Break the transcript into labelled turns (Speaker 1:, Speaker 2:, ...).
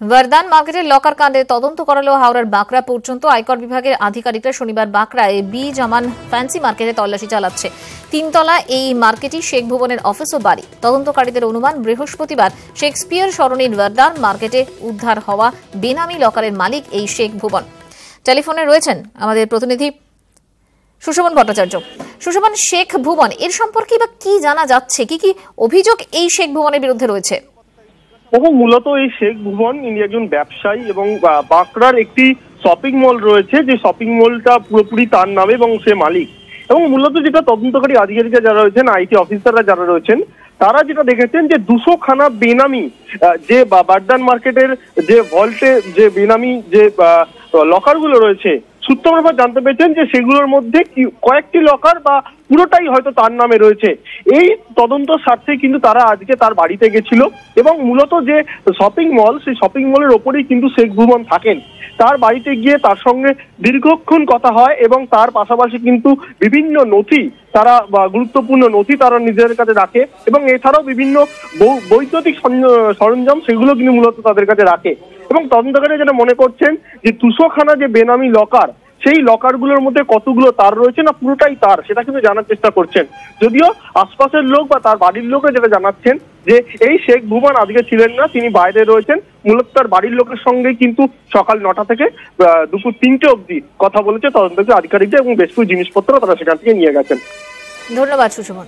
Speaker 1: বর্দান মার্কেটের লকার কাণ্ডে তদন্ত করালো হাওড়ার বাঁকড়া পর্যন্ত। আয়কর বিভাগের আধিকারিকরা শনিবার বাঁকড়ায় বি জামান ফ্যান্সি মার্কেটে তল্লাশি চালাচ্ছে। তিনতলা এই মার্কেটই শেখ ভুবনের অফিস ও বাড়ি। তদন্তকারীদের অনুমান বৃহস্পতিবার শেক্সপিয়ার সরণির বর্দান মার্কেটে উদ্ধার হওয়া বেনামি লকারের মালিক এই শেখ ভুবন। টেলিফোনে রয়েছেন আমাদের প্রতিনিধি সুশোভন ভট্টাচার্য। সুশোভন, শেখ ভুবন এর সম্পর্কে বা কি জানা যাচ্ছে, কি কি অভিযোগ এই শেখ ভুবনের বিরুদ্ধে রয়েছে?
Speaker 2: এবং মূলত এই শেখ ভুবন ইনি একজন ব্যবসায়ী এবং বাঁকড়ার একটি শপিং মল রয়েছে, যে শপিং মলটা পুরোপুরি তার নামে এবং সে মালিক। এবং মূলত যেটা তদন্তকারী আধিকারিকরা যারা রয়েছেন, আইটি অফিসাররা যারা রয়েছেন, তারা যেটা দেখেছেন যে 200 খানা বেনামি যে বর্দান মার্কেটের যে ভল্টে যে বেনামি যে লকারগুলো রয়েছে, সূত্র মারফত জানতে পেরেছেন যে সেগুলোর মধ্যে কয়েকটি লকার বা পুরোটাই হয়তো তার নামে রয়েছে। এই তদন্ত স্বার্থে কিন্তু তারা আজকে তার বাড়িতে গেছিল এবং মূলত যে শপিং মল, সেই শপিং মলের ওপরেই কিন্তু শেখ ভুবন থাকেন। তার বাড়িতে গিয়ে তার সঙ্গে দীর্ঘক্ষণ কথা হয় এবং তার পাশাপাশি কিন্তু বিভিন্ন নথি তারা গুরুত্বপূর্ণ নথি তারা নিজেদের কাছে রাখে এবং এছাড়াও বিভিন্ন বৈদ্যুতিক সরঞ্জাম সেগুলো কিন্তু মূলত তাদের কাছে রাখে। এবং তদন্তকারী যেটা মনে করছেন যে 200 খানা যে বেনামি লকার, সেই লকারগুলোর মধ্যে কতগুলো তার রয়েছে না পুরোটাই তার, সেটা কিন্তু জানার চেষ্টা করছেন। যদিও আশপাশের লোক বা তার বাড়ির লোকরা যেটা জানাচ্ছেন যে এই শেখ ভুবন আজকে ছিলেন না, তিনি বাইরে রয়েছেন। মূলত তার বাড়ির লোকের সঙ্গে কিন্তু সকাল 9টা থেকে দুপুর 3টে অবধি কথা বলেছে তদন্তকারী আধিকারিকরা এবং বেশ কিছু জিনিসপত্র তারা সেখান থেকে নিয়ে গেছেন।
Speaker 1: ধন্যবাদ সুশোভন।